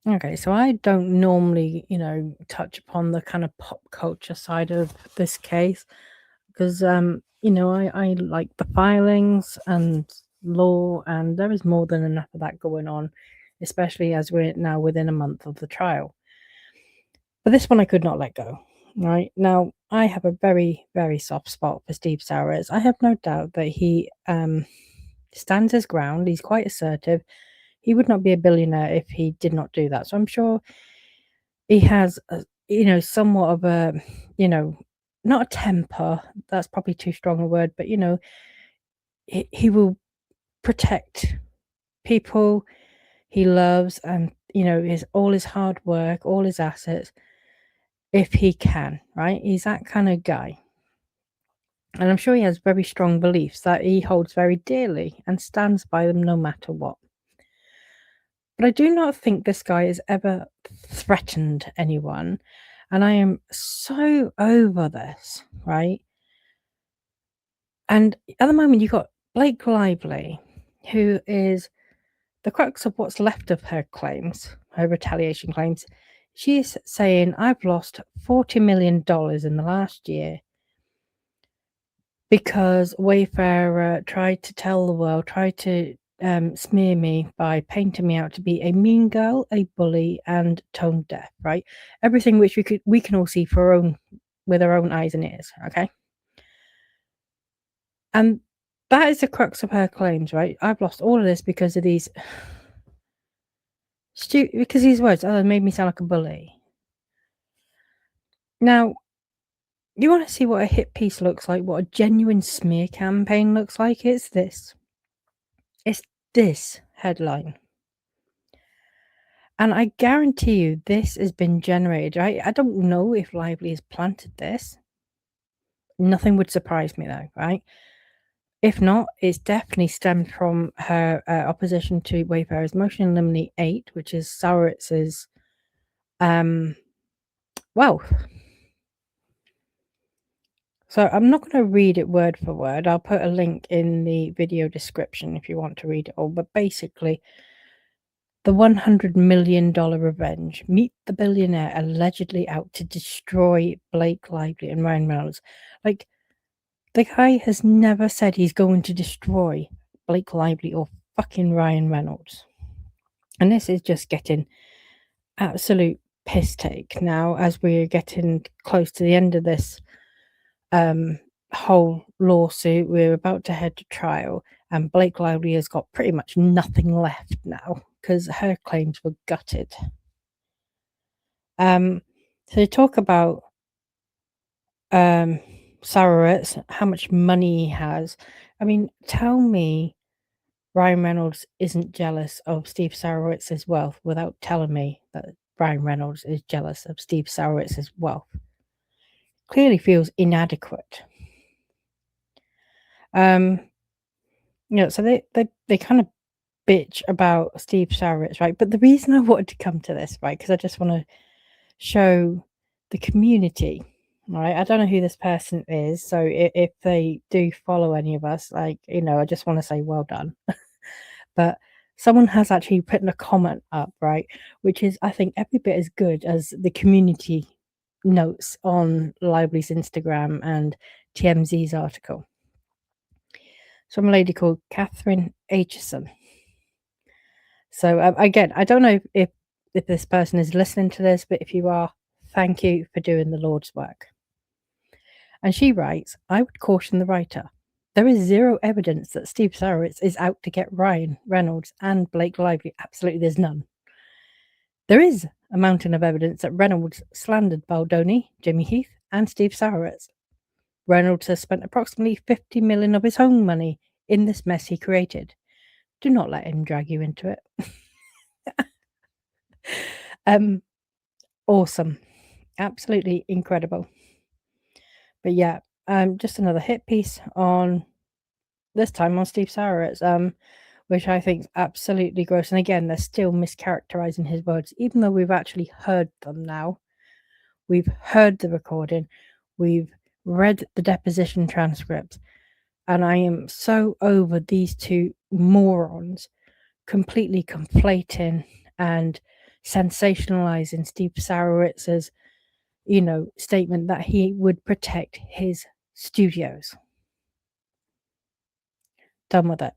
Okay, so I don't normally, touch upon the kind of pop culture side of this case because, I like the filings and law, and there is more than enough of that going on, especially as we're now within a month of the trial. But this one I could not let go. Right now, I have a very, very soft spot for Steve Sarowitz. I have no doubt that he stands his ground. He's quite assertive. He would not be a billionaire if he did not do that. So I'm sure he has, somewhat of a, you know, not a temper. That's probably too strong a word, but he will protect people he loves, and his all his hard work, all his assets, if he can. Right? He's that kind of guy. And I'm sure he has very strong beliefs that he holds very dearly and stands by them no matter what. But I do not think this guy has ever threatened anyone. And I am so over this, right? And at the moment, you've got Blake Lively, who is the crux of what's left of her claims, her retaliation claims. She's saying, I've lost $40 million in the last year because Wayfarer tried to tell the world, tried to smear me by painting me out to be a mean girl, a bully, and tone deaf. Right, everything which we can all see with our own eyes and ears. Okay, and that is the crux of her claims. Right, I've lost all of this because of these because these words. Oh, they made me sound like a bully. Now, you want to see what a hit piece looks like, what a genuine smear campaign looks like? It's this. It's this headline. And I guarantee you this has been generated, right? I don't know if Lively has planted this. Nothing would surprise me though, right? If not, it's definitely stemmed from her opposition to Wayfarer's motion in limine 8, which is Sarowitz's wealth. So I'm not going to read it word for word. I'll put a link in the video description if you want to read it all. But basically, the $100 million revenge. Meet the billionaire allegedly out to destroy Blake Lively and Ryan Reynolds. Like, the guy has never said he's going to destroy Blake Lively or fucking Ryan Reynolds. And this is just getting absolute piss take now as we're getting close to the end of this whole lawsuit. We're about to head to trial, and Blake Lively has got pretty much nothing left now because her claims were gutted. So they talk about Sarowitz, how much money he has. I mean, tell me Ryan Reynolds isn't jealous of Steve Sarowitz's wealth without telling me that Ryan Reynolds is jealous of Steve Sarowitz's wealth. Clearly feels inadequate. So they kind of bitch about Steve Sarowitz, right? But the reason I wanted to come to this, right, because I just want to show the community, right? I don't know who this person is, so if they do follow any of us, I just want to say well done. But someone has actually put in a comment up, right, which is, I think, every bit as good as the community notes on Lively's Instagram and TMZ's article. It's from a lady called Catherine Aitchison. So again, I don't know if this person is listening to this, but if you are, thank you for doing the Lord's work. And she writes, I would caution the writer. There is zero evidence that Steve Sarowitz is out to get Ryan Reynolds and Blake Lively. Absolutely, there's none. There is a mountain of evidence that Reynolds slandered Baldoni, Jimmy Heath, and Steve Sarowitz. Reynolds has spent approximately $50 million of his own money in this mess he created. Do not let him drag you into it. Awesome. Absolutely incredible. But yeah, just another hit piece on, this time on Steve Sarowitz, which I think is absolutely gross. And again, they're still mischaracterizing his words, even though we've actually heard them now. We've heard the recording. We've read the deposition transcripts. And I am so over these two morons completely conflating and sensationalizing Steve Sarowitz's, statement that he would protect his studios. Done with it.